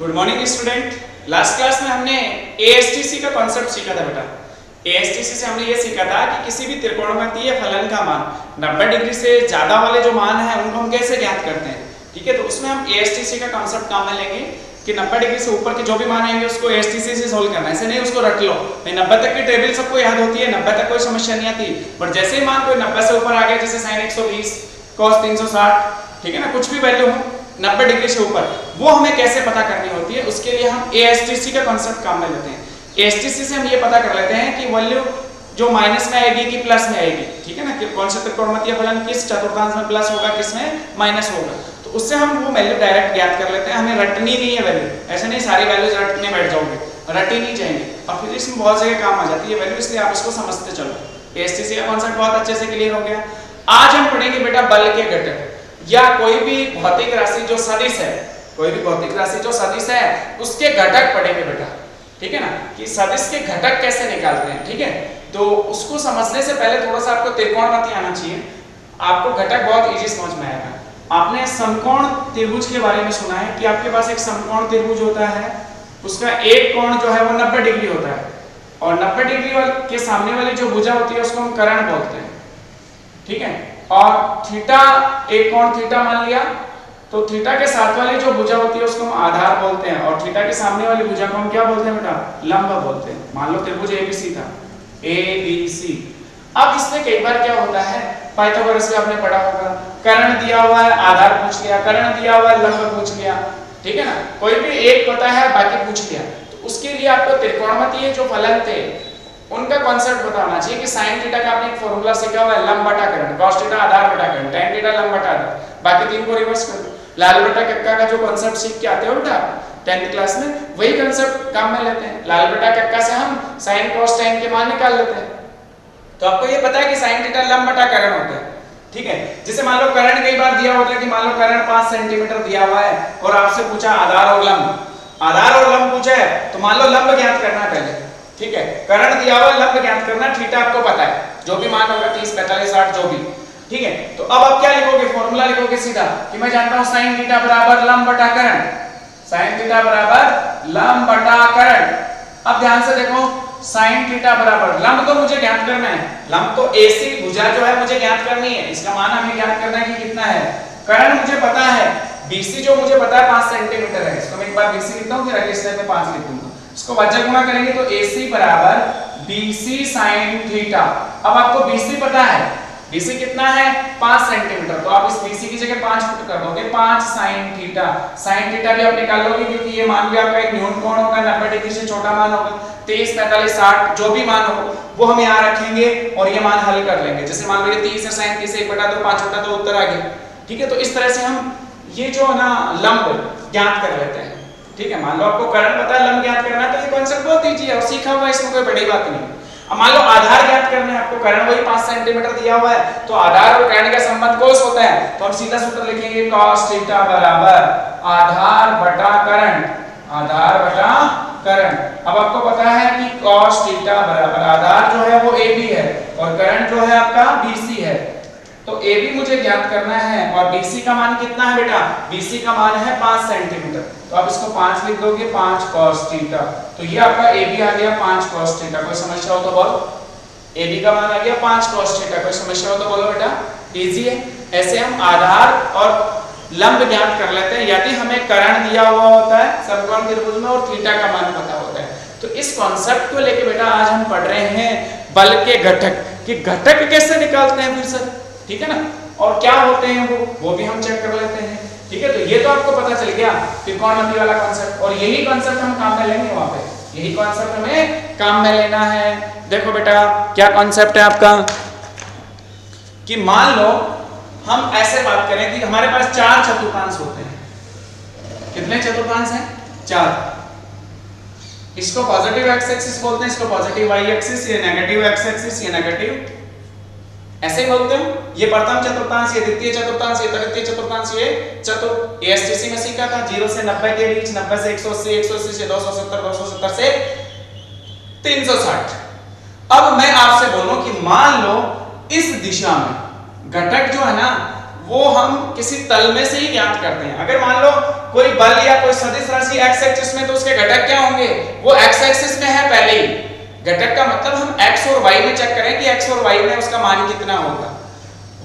Good morning student. Last class में हमने एएसटीसी का कॉन्सेप्ट सीखा था बेटा। एएसटीसी से हमने ये सीखा था कि किसी भी त्रिकोणमितीय फलन का मान 90 डिग्री से ज्यादा वाले जो मान है उनको हम कैसे ज्ञात करते हैं। ठीक है, तो उसमें हम एएसटीसी का कॉन्सेप्ट काम में लेंगे कि 90 डिग्री से ऊपर के जो भी मान आएंगे उसको एएसटीसी से सोल्व करना है। ऐसे नहीं उसको रट लो, 90 तक की टेबल सबको याद होती है, 90 तक कोई समस्या नहीं आती, बट जैसे ही मान कोई 90 से ऊपर आ गया, जैसे sin 120 cos 360, ठीक है ना, कुछ भी वैल्यू हो 90 डिग्री से ऊपर, वो हमें कैसे पता करनी होती है, उसके लिए हम एएसटीसी का कांसेप्ट काम में लेते हैं। एएसटीसी से हम ये पता कर लेते हैं कि वैल्यू जो माइनस में आएगी कि प्लस में आएगी, ठीक है ना, कि कौन सा त्रिकोणमितीय फलन किस चतुर्थांश में प्लस होगा, किस में माइनस होगा, तो उससे हम वो वैल्यू डायरेक्ट ज्ञात कर लेते हैं। हमें रटनी नहीं है वैल्यू, ऐसे नहीं सारी वैल्यूज रटने बैठ जाओगे, रटी नहीं जाएंगे और फिर इसमें बहुत जगह काम आ जाती है वैल्यू, इसलिए आप इसको समझते चलो। एएसटीसी का कांसेप्ट बहुत अच्छे से क्लियर हो गया। आज हम पढ़ेंगे बेटा बल के घटक या कोई भी भौतिक राशि जो सदिश है, कोई भी भौतिक राशि जो सदिश है उसके घटक पढ़ेंगे बेटा, ठीक है ना, कि सदिश के घटक कैसे निकालते हैं। ठीक है, तो उसको समझने से पहले थोड़ा सा आपको त्रिकोणमिति आना चाहिए। आपको घटक बहुत इजी समझ में आएगा। आपने समकोण त्रिभुज के बारे में सुना है कि आपके पास एक समकोण त्रिभुज होता है, उसका एक कोण जो है वो 90 डिग्री होता है और 90 डिग्री के सामने वाली जो भुजा होती है उसको हम कर्ण बोलते हैं। ठीक है, और थीटा, एक कोण थीटा मान लिया, तो थीटा के साथ वाली जो भुजा होती है उसको हम आधार बोलते हैं और थीटा के सामने वाली भुजा को हम क्या बोलते हैं बेटा, लंब बोलते हैं। मान लो त्रिभुज एबीसी था, एबीसी। अब इसमें कई बार क्या होता है, पाइथागोरस से आपने पढ़ा होगा, कर्ण दिया हुआ है आधार पूछ लिया, कर्ण दिया हुआ है लंब पूछ लिया, ठीक है ना, कोई भी एक पता है बाकी पूछ लिया, तो उसके लिए आपको त्रिकोणमितीय जो फलन थे उनका कॉन्सेप्ट पता होना चाहिए कि sin थीटा का आपने एक फॉर्मूला सीखा हुआ है, लंब बटा कर्ण, cos थीटा आधार बटा कर्ण, tan थीटा लंब बटा आधार, बाकी तीन को रिवर्स कर दो। लाल बटा कक्का का जो कॉन्सेप्ट सीख के आते हो बेटा 10th क्लास में, वही कॉन्सेप्ट काम में लेते हैं। लाल बटा कक्का से हम sin cos tan के मान निकाल लेते हैं। तो आपको ये पता है कि sin थीटा लंब बटा कर्ण होता है। ठीक है, जैसे मान लो कर्ण कई बार दिया होता है कि मान लो कर्ण 5 सेंटीमीटर दिया हुआ है और आपसे पूछा आधार और लंब, आधार और लंब पूछा है तो मान लो लंब ज्ञात करना है पहले। ठीक है, कर्ण दिया हुआ लंब ज्ञात करना, थीटा आपको पता है, जो भी मान होगा 30 45 60 जो भी। ठीक है, तो अब आप क्या लिखोगे, फॉर्मूला लिखोगे सीधा कि मैं जानता हूं sin थीटा बराबर लंब बटा कर्ण, sin थीटा बराबर लंब बटा कर्ण। अब ध्यान से देखो, sin थीटा बराबर लंब तो मुझे ज्ञात करना है, लंब तो AC भुजा जो है मुझे ज्ञात करनी है, इसका मान हमें ज्ञात करना है कि कितना है। कर्ण मुझे पता है, BC जो मुझे पता है 5 सेंटीमीटर है, इसको मैं एक बार BC लिखता हूं फिर अगले स्टेप में 5 लिख दूंगा, इसको वज्र गुणा करेंगे तो AC बराबर BC sin थीटा। अब आपको BC पता है, BC कितना है 5 सेंटीमीटर, तो आप इस BC की जगह 5 पुट कर दोगे, 5 sin थीटा। sin थीटा भी आप निकाल लोगे क्योंकि ये मान भी आपका एक न्यून कोण होगा, 90 डिग्री से छोटा मान होगा, 30 45 60 जो भी मान हो वो हम यहाँ रखेंगे और ये मान हल कर लेंगे। जैसे मान लो ये 30 है, sin 30 1 बटा 2 5 बटा 2 उत्तर आ गया। ठीक है, तो इस तरह से हम ये जो ना लंब ज्ञात कर लेते हैं। ठीक है, मान लो आपको कर्ण पता है, लंब ज्ञात करना है, तो ये कांसेप्ट बहुत इजी है और सीखा हुआ है, इसमें कोई बड़ी बात नहीं। अब मान लो आधार ज्ञात करना है आपको, कर्ण वही 5 सेंटीमीटर दिया हुआ है, तो आधार और कर्ण का संबंध cos होता है, तो हम सीधा सूत्र लिखेंगे cos थीटा बराबर आधार बटा कर्ण, आधार बटा कर्ण। अब आपको पता है कि cos थीटा बराबर आधार जो है वो AB है और कर्ण जो है आपका BC है, तो AB मुझे ज्ञात करना है और BC का मान कितना है बेटा, BC का मान है 5 सेंटीमीटर, तो आप इसको 5 लिख दोगे, 5 cos थीटा, तो ये आपका AB आ गया 5 cos थीटा। कोई समस्या हो तो बोलो, AB का मान आ गया 5 cos थीटा, कोई समस्या हो तो बोलो बेटा, इजी है। ऐसे हम आधार और लंब ज्ञात कर लेते हैं यदि हमें कर्ण दिया हुआ होता है समकोण त्रिभुज में और थीटा का मान पता होता है। तो इस कॉन्सेप्ट को लेके बेटा आज हम पढ़ रहे हैं बल के घटक, कि घटक कैसे निकालते हैं फिर सर, ठीक है ना, और क्या होते हैं वो भी हम चेक कर लेते हैं। ठीक है, तो ये तो आपको पता चल गया त्रिकोणमिति वाला कॉन्सेप्ट, और यही कॉन्सेप्ट हम काम में लेंगे वहां पे, यही कॉन्सेप्ट हमें काम में लेना है। देखो बेटा क्या कॉन्सेप्ट है आपका, कि मान लो हम ऐसे बात करें कि हमारे पास 4 चतुर्थांश होते हैं। कितने चतुर्थांश हैं, 4। इसको पॉजिटिव एक्स एक्सिस बोलते हैं, इसको पॉजिटिव वाई एक्सिस, ये नेगेटिव एक्स एक्सिस, ये नेगेटिव, ऐसे ही बोलते हो। ये प्रथम चतुर्थांश, ये द्वितीय चतुर्थांश, ये तृतीय चतुर्थांश, ये चतुर्थ। एएसटीसी में सीखा था 0 से 90 के बीच, 90 से 180, 180 से 270, 270 से 360। अब मैं आपसे बोलूं कि मान लो इस दिशा में घटक जो है ना वो हम किसी तल में से ही ज्ञात करते हैं। अगर मान लो कोई बल या कोई सदिश राशि एक्स एक्सिस में, तो उसके घटक क्या होंगे, वो एक्स एक्सिस में है पहले ही। घटक का मतलब हम एक्स और वाई में चेक करें कि एक्स और वाई में उसका मान कितना होगा।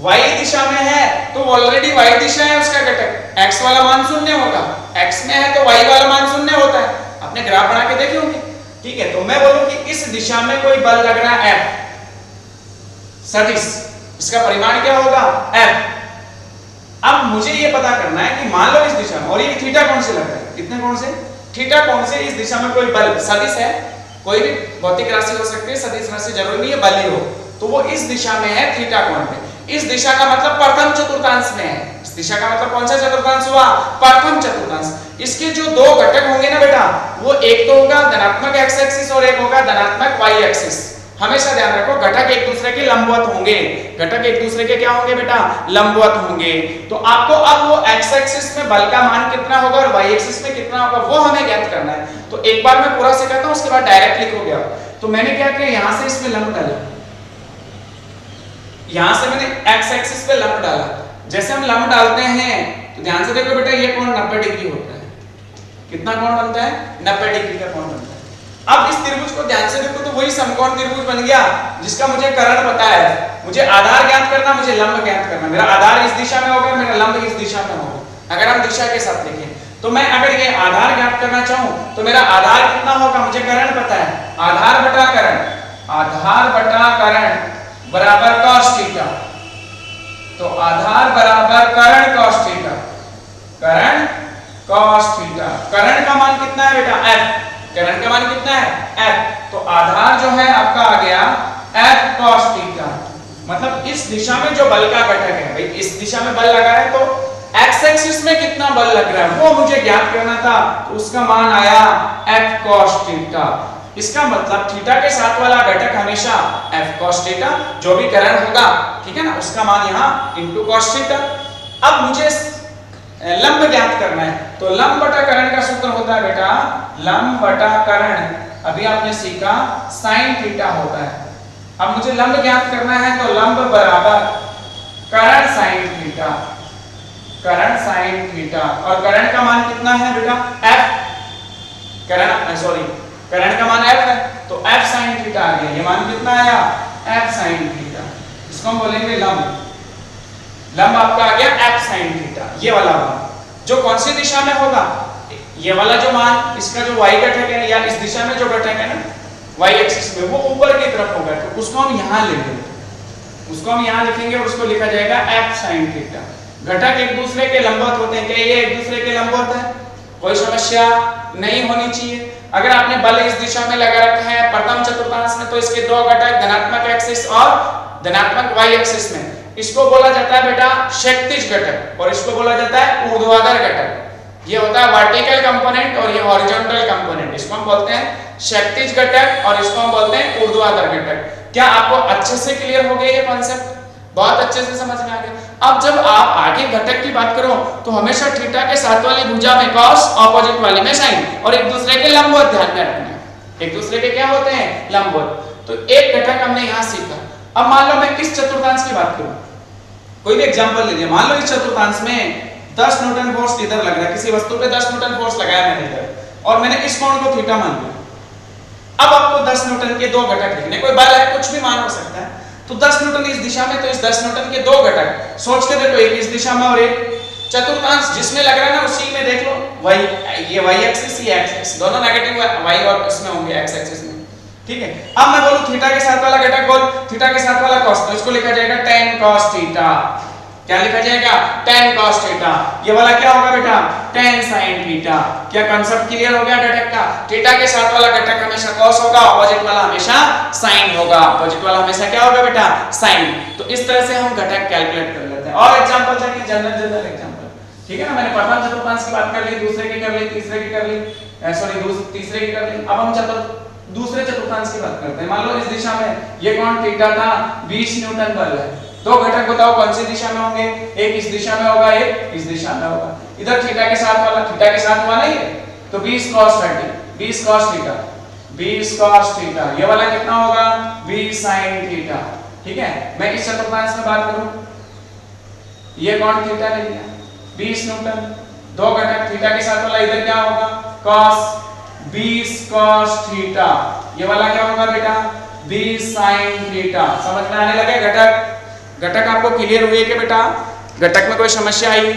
वाई दिशा में है तो ऑलरेडी वाई दिशा है उसका घटक, एक्स वाला मान शून्य होगा, एक्स में है तो वाई वाला मान शून्य होता है। आपने ग्राफ बना के देखे होंगे, ठीक है। तो मैं बोलूं कि इस दिशा में कोई बल लग रहा है F सदिश, इसका परिमाण क्या होगा F। अब मुझे ये पता करना है कि मान लो इस दिशा में, और ये थीटा कोण से लग रहा है, कितने कोण से, थीटा कोण से इस दिशा में कोई बल सदिश है, कोई भी भौतिक राशि हो सकती है, सदिश राशि जरूरी नहीं है बल ही हो, तो वो इस दिशा में है थीटा कोण पे। इस दिशा का मतलब प्रथम चतुर्थांश में है। इस दिशा का मतलब कौन सा चतुर्थांश हुआ, प्रथम चतुर्थांश। इसके जो दो घटक होंगे ना बेटा, वो एक तो होगा धनात्मक एक्स एक्सिस और एक होगा धनात्मक वाई एक्सिस। हमेशा ध्यान रखो घटक एक दूसरे के लंबवत होंगे, घटक एक दूसरे के क्या होंगे बेटा, लंबवत होंगे। तो आपको अब वो एक्स एक्सिस में बल का मान कितना होगा और वाई एक्सिस में कितना होगा वो हमें ज्ञात करना है। तो एक बार मैं पूरा सिखाता हूं, उसके बाद डायरेक्ट लिखोगे आप। तो मैंने क्या किया, यहां से इसमें लंब डाला, यहां से मैंने एक्स एक्सिस पे लंब डाला। जैसे हम लंब डालते हैं तो ध्यान से देखो बेटा, ये कोण 90 डिग्री होता है। कितना कोण बनता है, 90 डिग्री का कोण बनता है। अब इस त्रिभुज को ध्यान से देखो तो वही समकोण त्रिभुज बन गया जिसका मुझे कर्ण पता है। मुझे आधार ज्ञात करना, मुझे लंब ज्ञात करना। मेरा आधार इस दिशा में होगा, मेरा लंब इस दिशा में होगा। अगर हम दिशा के साथ देखें तो मैं अगर ये आधार ज्ञात करना चाहूं तो मेरा आधार कितना होगा, मुझे कर्ण पता है, आधार बटा कर्ण, आधार बटा कर्ण बराबर cos थीटा। तो आधार बराबर कर्ण cos थीटा, कर्ण cos थीटा। कर्ण का मान कितना है बेटा f, कर्ण का मान कितना है f। तो आधार जो है आपका आ गया f cos थीटा। मतलब इस दिशा में जो बल का घटक है, भाई इस दिशा में बल लगा है तो x एक्सिस में कितना बल लग रहा है वो मुझे ज्ञात करना था। तो उसका मान आया f cos थीटा। इसका मतलब थीटा के साथ वाला घटक हमेशा f cos थीटा, जो भी कर्ण होगा, ठीक है ना, उसका मान यहाँ इनटू cos थीटा। अब मुझे लंब ज्ञात करना है, तो लंब बटा कर्ण का सूत्र होता है बेटा, लंब बटा कर्ण अभी आपने सीखा sin थीटा होता है। अब मुझे लंब ज्ञात करना है तो लंब बराबर कर्ण sin थीटा, कर्ण sin थीटा। और कर्ण का मान कितना है बेटा f, कर्ण सॉरी कर्ण का मान f है, तो f sin थीटा आ गया। ये मान कितना आया f sin थीटा। इसको हम बोलेंगे लंब, लंब आपका आ गया f sin थीटा। ये वाला मान जो कौन सी दिशा में होगा, ये वाला जो मान, इसका जो y घटक है या इस दिशा में जो घटक है ना y एक्सिस में, वो ऊपर की तरफ होगा, तो उसको हम यहां लिखेंगे, उसको हम यहां लिखेंगे और उसको लिखा जाएगा f sin थीटा। घटक एक दूसरे के लंबवत होते हैं, क्या ये एक दूसरे के लंबवत है, कोई समस्या नहीं होनी चाहिए। अगर आपने बल इस दिशा में लगा रखा है प्रथम चतुर्थांश में, तो इसके दो घटक धनात्मक एक्सिस और धनात्मक वाई एक्सिस में, इसको बोला जाता है बेटा क्षैतिज घटक और इसको बोला जाता है ऊर्ध्वाधर घटक। ये होता है वर्टिकल कंपोनेंट और ये हॉरिजॉन्टल कंपोनेंट। इसको हम बोलते हैं क्षैतिज घटक और इसको हम बोलते हैं ऊर्ध्वाधर घटक। क्या आपको अच्छे से क्लियर हो गया ये कॉन्सेप्ट, बहुत अच्छे से समझ में आ गया। अब जब आप आगे घटक की बात करो तो हमेशा थीटा के साथ वाली भुजा में cos, ऑपोजिट वाली में sin, और एक दूसरे के लंबवत ध्यान में रखना है। एक दूसरे के क्या होते हैं, लंबवत। तो एक घटक हमने यहां सीखा। अब मान लो मैं इस चतुर्थांश की बात करूं, कोई भी एग्जांपल लीजिए। मान लो इस चतुर्थांश में 10 न्यूटन फोर्स इधर लग रहा है, किसी वस्तु पे 10 न्यूटन फोर्स लगाया मैंने इधर और मैंने इस कोण को थीटा मान लिया। अब आपको 10 न्यूटन के दो घटक लिखने, कोई बल है, कुछ भी मान हो सकता है। तो 10 न्यूटन इस दिशा में, तो इस 10 न्यूटन के दो घटक सोच के देखो, एक इस दिशा में और एक चतुर्थांश जिसमें लग रहा है ना उसी में देख लो, ये y एक्सिस, ये x एक्सिस, दोनों नेगेटिव y और इसमें होंगे x एक्सिस में, ठीक है। अब मैं बोलूं थीटा के साथ वाला घटक बोल, थीटा के साथ वाला cos, तो इसको लिखा जाएगा tan cos थीटा। क्या लिखा जाएगा, tan cos थीटा। ये वाला क्या होगा बेटा, tan sin थीटा। क्या कांसेप्ट क्लियर हो गया घटक का। थीटा के साथ वाला घटक हमेशा cos होगा, ऑपोजिट वाला हमेशा sin होगा, ऑपोजिट वाला हमेशा क्या होगा बेटा, sin। तो इस तरह से हम घटक कैलकुलेट कर लेते हैं। और एग्जांपल चाहिए, जनरल एग्जांपल, ठीक है ना। मैंने प्रथम चतुर्थांश की बात कर ली, दूसरे की कर ली, तीसरे की कर ली, सॉरी तीसरे की कर ली। अब हम दूसरे चतुर्थांश की बात करते हैं। मान लो इस दिशा में ये कोण थीटा था, 20 न्यूटन बल है। दो घटक बताओ कौन सी दिशा में होंगे, एक इस दिशा में होगा, एक इस दिशा में होगा। इधर थीटा के साथ वाला, थीटा के साथ वाला ही है, तो 20 cos 30, 20 cos theta, 20 cos theta. ये वाला कितना होगा, 20 sin थीटा, ठीक है। मैं इस चतुर्थांश में बात करूं, ये कोण थीटा ले लिया, 20 न्यूटन, दो घटक, थीटा के साथ वाला इधर क्या होगा cos 20 cos थीटा, ये वाला क्या होगा बेटा 20 sin थीटा। समझ में आने लगे? घटक आपको क्लियर हुए कि बेटा घटक में कोई समस्या आई?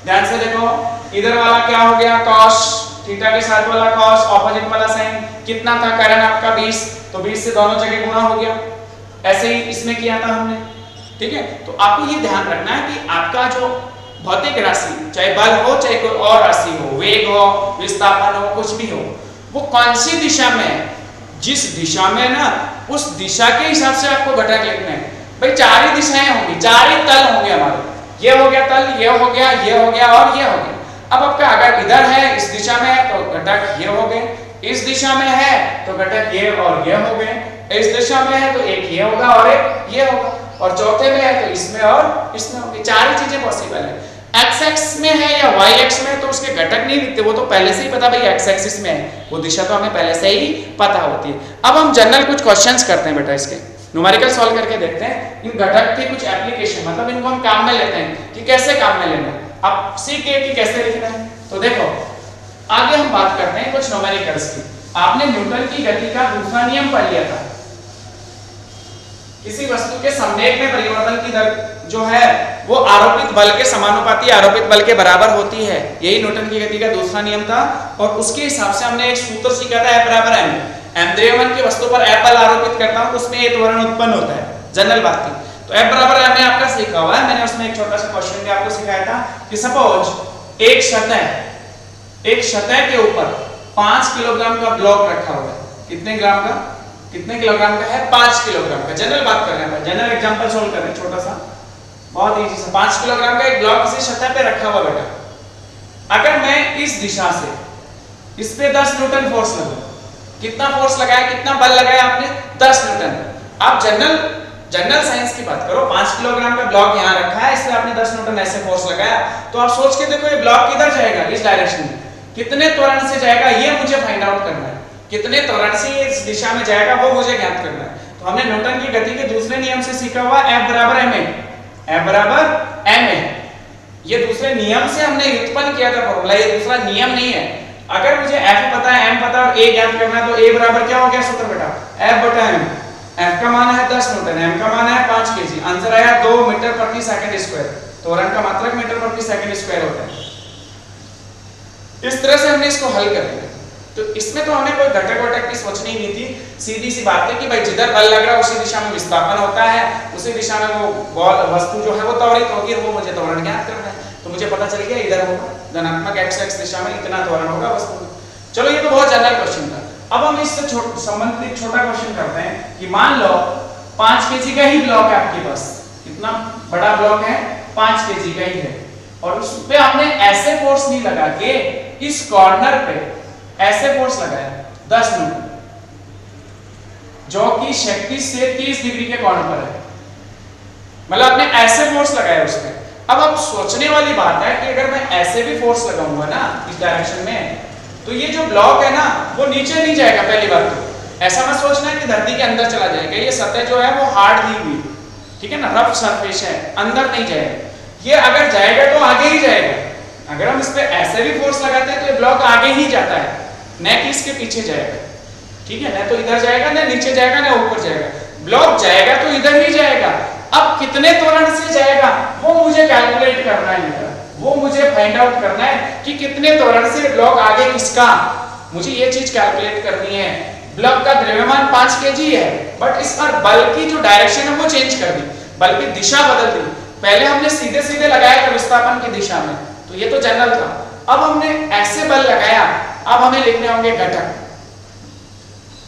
ध्यान से देखो, इधर वाला क्या हो गया cos, थीटा के साथ वाला cos, ऑपोजिट वाला sin, कितना था कारण आपका 20, तो 20 से दोनों जगह गुणा हो गया। ऐसे ही इसमें किया था हमने, ठीक है। तो आपको ये ध्यान रखना है कि आपका जो भौतिक राशि, चाहे बल हो चाहे कोई और राशि हो, वेग हो, विस्थापन हो, कुछ भी हो, वो कौन सी दिशा में है, जिस दिशा में ना उस दिशा के हिसाब से आपको घटक लिखना है। भाई चार ही दिशाएं होंगी, चार ही तल होंगे हमारे, ये हो गया तल, ये हो गया, ये हो गया और ये हो गया। अब आपका अगर इधर है, इस दिशा में है तो घटक ये हो गए, इस दिशा में है तो घटक ये और ये हो गए, इस दिशा में है तो एक ये होगा और एक ये होगा, और चौथे में है तो इसमें और इसमें होंगे। चार ही चीजें पॉसिबल है। एक्स एक्स में है या वाई एक्स में तो उसके घटक नहीं लिखते, वो तो पहले से ही पता भाई एक्स एक्सिस में है, वो दिशा तो हमें पहले से ही पता होती है। अब हम जनरल कुछ क्वेश्चंस करते हैं बेटा, इसके न्यूमेरिकल सॉल्व करके देखते हैं इन घटक के कुछ एप्लीकेशन, मतलब इनको हम काम में लेते हैं कि कैसे काम में लेना है, आप सीखे कि कैसे लिखना है। तो देखो आगे हम बात करते हैं कुछ न्यूमेरिकल्स की। आपने न्यूटन की गति का दूसरा नियम पढ़ लिया था, किसी वस्तु के संवेग में परिवर्तन की दर जो है वो आरोपित बल के समानुपाती आरोपित बल के बराबर होती है, यही न्यूटन की गति का दूसरा नियम था। और उसके हिसाब से हमने एक सूत्र सीखा था F बराबर m, m द्रव्यमान की वस्तु पर F बल आरोपित करता हूं उसमें ये त्वरण उत्पन्न होता है, जनरल बात थी। तो F बराबर m आपका सीखा हुआ है, मैंने उसमें एक छोटा सा क्वेश्चन भी आपको सिखाया था कि सपोज एक सतह के ऊपर 5 किलोग्राम का ब्लॉक रखा हुआ है, कितने ग्राम का, कितने किलोग्राम का है 5 किलोग्राम का। जनरल बात कर रहे हैं, जनरल एग्जांपल सॉल्व कर रहे हैं, छोटा सा बहुत इजी सा। 5 किलोग्राम का एक ब्लॉक किसी सतह पे रखा हुआ बेटा, अगर मैं इस दिशा से इस पे 10 न्यूटन फोर्स लगाऊं, कितना फोर्स लगाया, कितना बल लगाया आपने 10 न्यूटन। आप जनरल साइंस की बात करो, 5 किलोग्राम का ब्लॉक यहाँ रखा है, इसलिए आपने 10 न्यूटन ऐसे फोर्स लगाया, तो आप सोच के देखो ये ब्लॉक किधर जाएगा, इस डायरेक्शन में, कितने त्वरण से जाएगा ये मुझे फाइंड आउट करना है, कितने त्वरण से इस दिशा में जाएगा वो मुझे ज्ञात करना है। तो हमने न्यूटन की गति के दूसरे नियम से सीखा हुआ F बराबर ma, F बराबर ma, ये दूसरे नियम से हमने व्युत्पन्न किया था फॉर्मूला, ये दूसरा नियम नहीं है। अगर मुझे F पता है, m पता है और a ज्ञात करना है तो a बराबर क्या हो गया सूत्र बेटा F बटा m। F का मान है 10 न्यूटन, m का मान है 5 केजी, आंसर आया 2 मीटर प्रति सेकंड स्क्वायर। त्वरण का मात्रक मीटर प्रति सेकंड स्क्वायर होता है। इस तरह से हमने इसको हल कर लिया। तो इसमें तो हमें कोई घटक वटक की सोचनी नहीं थी, सीधी सी बात है कि भाई जिधर बल लग रहा है उसी दिशा में विस्थापन होता है, उसी दिशा में वो वस्तु जो है वो त्वरित होगी, वो मुझे त्वरण ज्ञात करना है। तो मुझे पता चल गया इधर होगा धनात्मक x दिशा में इतना त्वरण होगा वस्तु। चलो ये तो बहुत जनरल क्वेश्चन था। अब हम इससे संबंधित छोटा क्वेश्चन करते हैं कि मान लो 5 केजी का ही ब्लॉक है आपके पास, कितना बड़ा ब्लॉक है 5 केजी का ही है, और उस पे आपने ऐसे फोर्स नहीं लगा के इस कॉर्नर पे ऐसे फोर्स लगाया 10 न्यूटन, जो कि 36 से 30 डिग्री के कोण पर है, मतलब आपने ऐसे फोर्स लगाया उस पे। अब आप सोचने वाली बात है कि अगर मैं ऐसे भी फोर्स लगाऊंगा ना इस डायरेक्शन में, तो ये जो ब्लॉक है ना वो नीचे नहीं जाएगा। पहली बात तो ऐसा मत सोचना है कि धरती के अंदर चला जाएगा, ये सतह जो है वो हार्ड दी हुई, ठीक है ना, रफ सरफेस है, अंदर नहीं जाएगा। ये अगर जाएगा तो आगे ही जाएगा, अगर हम इस पे ऐसे भी फोर्स लगाते हैं तो ये ब्लॉक आगे ही जाता है, न कि इसके पीछे जाएगा, ठीक है, न तो इधर जाएगा, न नीचे जाएगा, न ऊपर जाएगा। ब्लॉक जाएगा तो इधर ही जाएगा। अब कितने त्वरण से जाएगा वो मुझे कैलकुलेट करना है, वो मुझे फाइंड आउट करना है कि कितने त्वरण से ब्लॉक आगे किसका, मुझे ये चीज कैलकुलेट करनी है। ब्लॉक का द्रव्यमान 5 केजी है, बट इस पर बल की जो डायरेक्शन है वो चेंज कर दी, बल की दिशा बदल दी। पहले हमने सीधे सीधे लगाया था विस्थापन की दिशा में, तो ये तो जनरल था। अब हमने ऐसे बल लगाया, अब हमें लिखने होंगे घटक।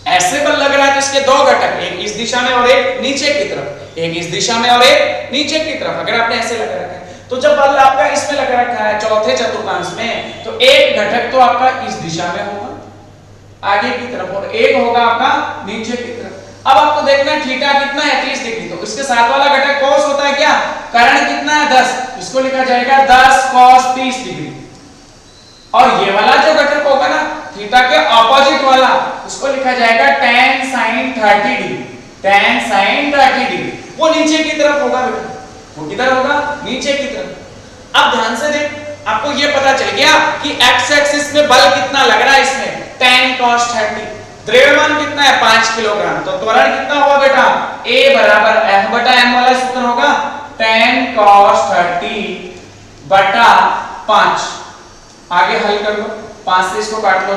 ऐसे बल लग रहा है तो इसके दो घटक, एक इस दिशा में और एक नीचे की तरफ, एक इस दिशा में और एक नीचे की तरफ। अगर आपने ऐसे लगा रखा है तो जब बल आपका इसमें लगा रखा है चौथे चतुर्थांश में, तो एक घटक तो आपका इस दिशा में होगा आगे की तरफ, और एक होगा आपका नीचे की तरफ। अब आपको देखना है थीटा कितना है 30 डिग्री, तो इसके साथ वाला घटक cos होता है क्या, कर्ण कितना है 10, इसको लिखा जाएगा 10 cos 30 डिग्री। और ये वाला जो घटक होगा ना थीटा के ऑपोजिट वाला, उसको लिखा जाएगा tan sin 30 degree, tan sin 30 degree. वो नीचे की तरफ होगा बेटा, वो किधर होगा नीचे की तरफ। अब ध्यान से देख, आपको ये पता चल गया कि एक्स एक्सिस में बल कितना लग रहा है इसमें 10 cos 30, द्रव्यमान कितना है 5 किलोग्राम, तो त्वरण कितना होगा बेटा A बराबर F बटा m वाला सूत्र होगा 10 cos 30 बटा 5। आगे हल कर लो, 5 से इसको काट लो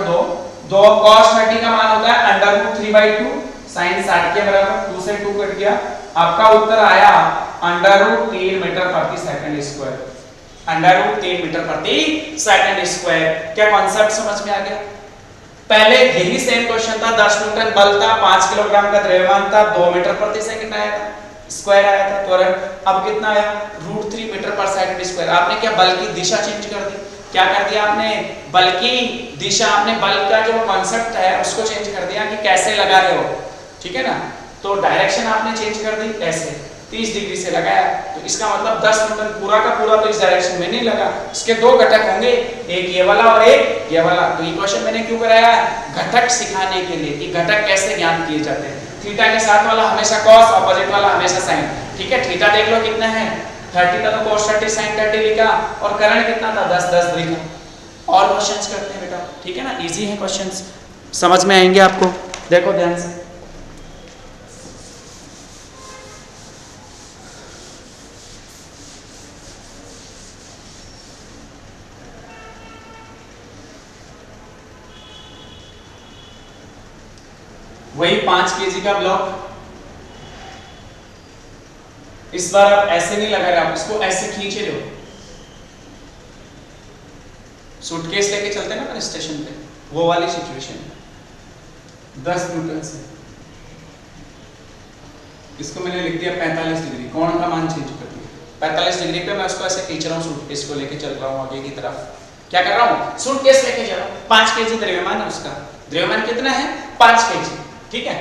2 cos 30 का मान होता है √3/2 sin 60 के बराबर, 2 से 2 कट गया, आपका उत्तर आया √3 मीटर प्रति सेकंड स्क्वायर, √3 मीटर प्रति सेकंड स्क्वायर। क्या कॉन्सेप्ट समझ में आ गया? पहले यही सेम क्वेश्चन था, 10 न्यूटन बल था, 5 किलोग्राम का द्रव्यमान था, 2 मीटर प्रति सेकंड आया था, स्क्वायर आया था त्वरण। अब कितना आया √3 मीटर पर सेकंड स्क्वायर। आपने क्या बल की दिशा चेंज कर दी? क्या कर दिया आपने? बल की दिशा, आपने बल का जो कॉन्सेप्ट है उसको चेंज कर दिया कि कैसे लगा रहे हो, ठीक है ना। तो डायरेक्शन आपने चेंज कर दी, ऐसे 30 डिग्री से लगाया, तो इसका मतलब 10 न्यूटन पूरा का पूरा तो इस डायरेक्शन में नहीं लगा, इसके दो घटक होंगे, एक ये वाला और एक ये वाला। तो ये क्वेश्चन मैंने क्यों कराया? घटक सिखाने के लिए कि घटक कैसे ज्ञात किए जाते हैं। थीटा के साथ वाला हमेशा cos, ऑपोजिट वाला हमेशा sin, ठीक है। थीटा देख लो कितना है 30 था, तो cos 30 sin 30 लिखा, और करण कितना था 10 लिखा। और क्वेश्चंस करते हैं बेटा, ठीक है ना, इजी है क्वेश्चंस, समझ में आएंगे आपको। देखो ध्यान से, वही 5 केजी का ब्लॉक, इस बार आप ऐसे नहीं लगा रहे, आप इसको ऐसे खींच रहे हो, सूटकेस लेके चलते हैं ना स्टेशन पे, वो वाली सिचुएशन। 10 न्यूटन से इसको मैंने लिख दिया 45 डिग्री, कोण का मान चेंज कर दिया 45 डिग्री पे, मैं उसको ऐसे खींच रहा हूँ, सूटकेस को लेके चल रहा हूँ आगे की तरफ। क्या कर रहा हूँ? सूटकेस लेके जा रहा हूँ। 5 केजी द्रव्यमान है उसका, द्रव्यमान कितना है 5 केजी, ठीक है,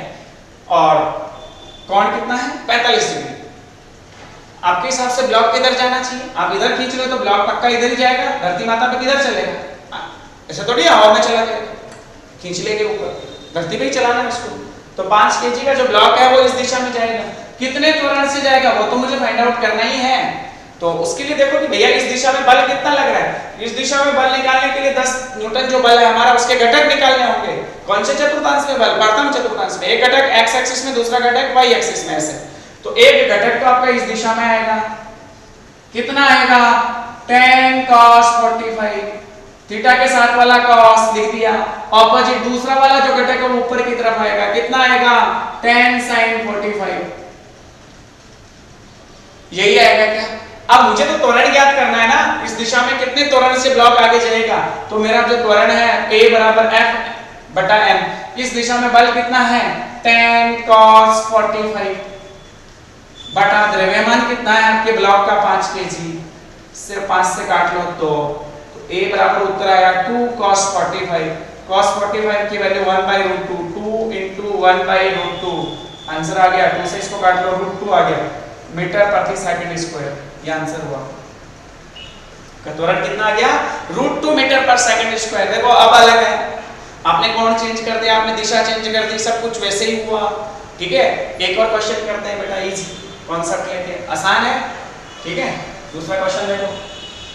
और कोण कितना है 45 डिग्री। आपके हिसाब से ब्लॉक किधर जाना चाहिए? आप इधर खींच रहे हो तो ब्लॉक पक्का इधर ही जाएगा, धरती माता पे किधर चलेगा? ऐसा थोड़ी हवा में चला जाएगा, खींच लेके ऊपर, धरती पे ही चलाना है उसको। तो 5 केजी का जो ब्लॉक है वो इस दिशा में जाएगा, कितने त्वरण से जाएगा वो तो मुझे फाइंड आउट करना ही है। तो उसके लिए देखो कि भैया इस दिशा में बल कितना लग रहा है, इस दिशा में बल निकालने के लिए 10 न्यूटन जो बल है हमारा, उसके घटक निकालने होंगे। कौन से चतुर्थांश में बल? प्रथम चतुर्थांश में, एक घटक x एक्सिस में, दूसरा घटक y एक्सिस में, ऐसे। तो एक घटक तो आपका इस दिशा में आएगा, कितना आएगा 10 cos 45, थीटा के साथ वाला cos लिख दिया, ऑपोजिट दूसरा वाला जो घटक है वो ऊपर की तरफ आएगा, कितना आएगा 10 sin 45, यही आएगा क्या? अब मुझे तो त्वरण ज्ञात करना है ना, इस दिशा में कितने त्वरण से ब्लॉक आगे चलेगा। तो मेरा जो त्वरण है A बराबर F बटा m, इस दिशा में बल कितना है 10 cos 45 बटा द्रव्यमान कितना है आपके ब्लॉक का 5 केजी, सिर्फ 5 से काट लो तो A बराबर उत्तर आया 2 cos 45, cos 45 की वैल्यू 1/√2, 2 into 1/√2, आंसर आ गया। 2 से इसको काट लो √2 आ गया, मीटर प्रति सेकंड स्क्वायर, ये आंसर हुआ। त्वरण कितना आ गया √2 मीटर पर सेकंड स्क्वायर। देखो अब अलग है, आपने कोण चेंज कर दिया, आपने दिशा चेंज कर दी, सब कुछ वैसे ही हुआ, ठीक है। एक और क्वेश्चन करते हैं बेटा, इजी कॉन्सेप्ट लेके, आसान है, ठीक है। दूसरा क्वेश्चन देखो,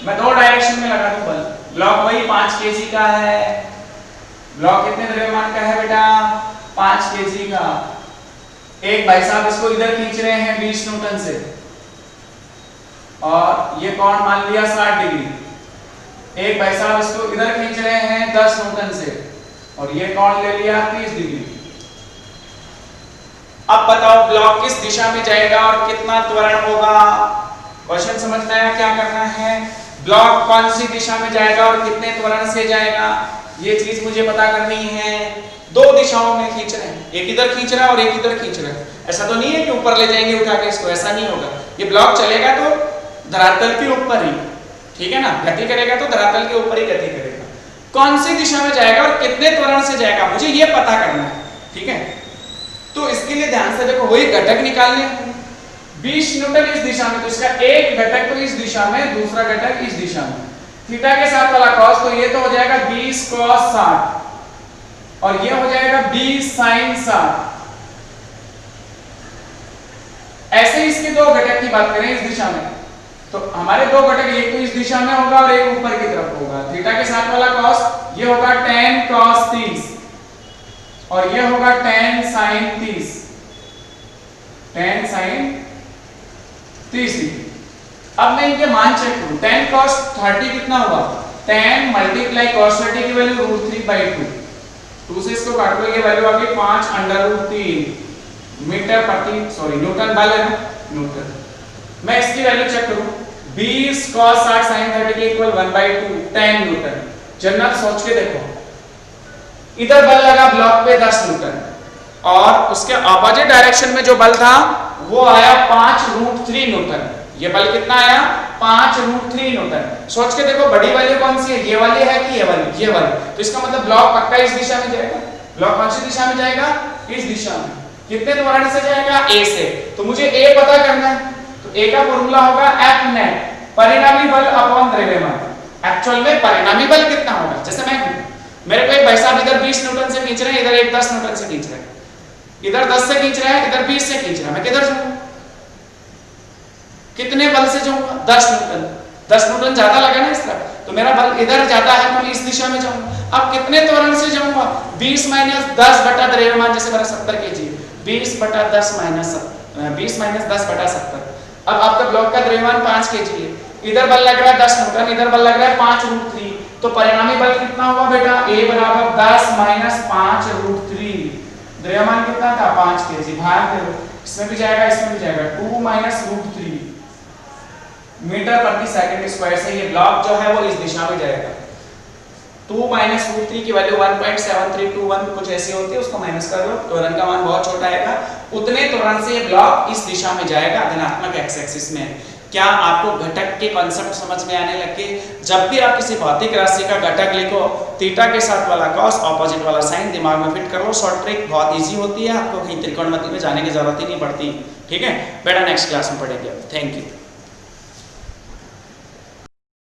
मैं 2 डायरेक्शन में लगा दूं बल, ब्लॉक वही 5 केजी का है, ब्लॉक कितने द्रव्यमान का है बेटा 5 केजी का। एक भाई साहब इसको इधर खींच रहे हैं 20 न्यूटन से, और ये कोण मान लिया 60 डिग्री। एक भाई साहब इसको इधर खींच रहे हैं 10 न्यूटन से, और ये कोण ले लिया 30 डिग्री। अब बताओ ब्लॉक किस दिशा में जाएगा और कितना त्वरण होगा? क्वेश्चन समझ में आया क्या करना है? ब्लॉक कौन सी दिशा में जाएगा और कितने त्वरण से जाएगा, ये चीज मुझे पता करनी है। 2 दिशाओं में खींच रहे हैं, एक इधर खींच रहा है और एक इधर खींच रहा है। ऐसा तो नहीं है कि ऊपर ले जाएंगे उठा के इसको, ऐसा नहीं होगा। ये ब्लॉक चलेगा तो धरातल के ऊपर ही, ठीक है ना, गति करेगा तो धरातल के ऊपर ही गति करेगा। कौन सी दिशा में जाएगा और कितने त्वरण से जाएगा, मुझे ये पता करना है, ठीक है। तो इसके लिए ध्यान से देखो, वही घटक निकालने, 20 न्यूटन इस दिशा में, तो इसका एक घटक तो इस दिशा में, दूसरा घटक इस दिशा में। थीटा के साथ वाला cos, तो ये तो हो जाएगा 20 cos 60, और ये हो जाएगा 20 sin 60। ऐसे इसके 2 घटक की बात करें इस दिशा में, तो हमारे दो घटक, एक तो इस दिशा में होगा और एक ऊपर की तरफ होगा। थीटा के साथ वाला कॉस ये होगा tan cos 30 और ये होगा tan sin 30, tan sin 30 degree. अब मैं इनके मान चेक करूं, tan cos 30 कितना हुआ, tan मल्टीप्लाई cos 30 की वैल्यू √3/2, 2 से इसको काट लो, ये वैल्यू आ गई 5√3 मीटर प्रति न्यूटन बल है, न्यूटन। मैं इसकी वैल्यू चेक करूं, 20 cos 60 sin 30 के इक्वल 1/2 10 न्यूटन। जनरल सोच के देखो, इधर बल लगा ब्लॉक पे 10 न्यूटन और उसके ऑपोजिट डायरेक्शन में जो बल था वो आया 5√3 न्यूटन। ये बल कितना आया, 5√3 न्यूटन। सोच के देखो बड़ी वैल्यू कौन सी है, ये वाली है कि ये वाली, ये वाली। तो इसका मतलब ब्लॉक पक्का इस दिशा में जाएगा। ब्लॉक कौन सी दिशा में जाएगा, इस दिशा में। कितने त्वरण से जाएगा, a से। तो मुझे a पता करना है, तो a का फॉर्मूला होगा F नेट, परिणामी बल अपॉन द्रव्यमान। एक्चुअल में परिणामी बल कितना होगा, जैसे मैं मेरे को एक भाई साहब इधर 20 न्यूटन से खींच रहे हैं, इधर एक 10 न्यूटन से खींच रहे हैं, इधर 10 से खींच रहा है, इधर 20 से खींच रहा है, मैं किधर जाऊंगा, कितने बल से जाऊंगा, 10 न्यूटन। 10 न्यूटन ज्यादा लगा ना इस तरफ, तो मेरा बल इधर ज्यादा है तो मैं इस दिशा में जाऊंगा। अब कितने त्वरण से जाऊंगा, 20 माइनस 10 बटा द्रव्यमान, जैसे मेरा 70 kg, 20 बटा 10 माइनस 10 बटा 70। अब आपका ब्लॉक का द्रव्यमान 5 kg है, इधर बल लग रहा है 10 न्यूटन, इधर बल लग रहा है 5√3, तो परिणामी बल कितना होगा बेटा, a बराबर 10 माइनस 5√3। द्रव्यमान कितना था, 5 kg, भाग दो, इसमें भी जाएगा इसमें भी जाएगा, 2 माइनस √3 मीटर प्रति सेकंड स्क्वायर से ये ब्लॉक जो है वो इस दिशा में जाएगा। 2 माइनस √3 की वैल्यू 1.7321 कुछ ऐसी होती है, उसको माइनस कर लो, त्वरण का मान बहुत छोटा आएगा। उतने त्वरण से ये ब्लॉक इस दिशा में जाएगा, धनात्मक एक्स एक्सिस में। क्या आपको घटक के कॉन्सेप्ट समझ में आने लगे? जब भी आप किसी भौतिक राशि का घटक लिखो, थीटा के साथ वाला कॉस, ऑपोजिट वाला साइन दिमाग में फिट कर लो। शॉर्ट ट्रिक बहुत इजी होती है, आपको कहीं त्रिकोणमिति में जाने की जरूरत ही नहीं पड़ती। ठीक है बेटा, नेक्स्ट क्लास में पढ़ेंगे। Thank you.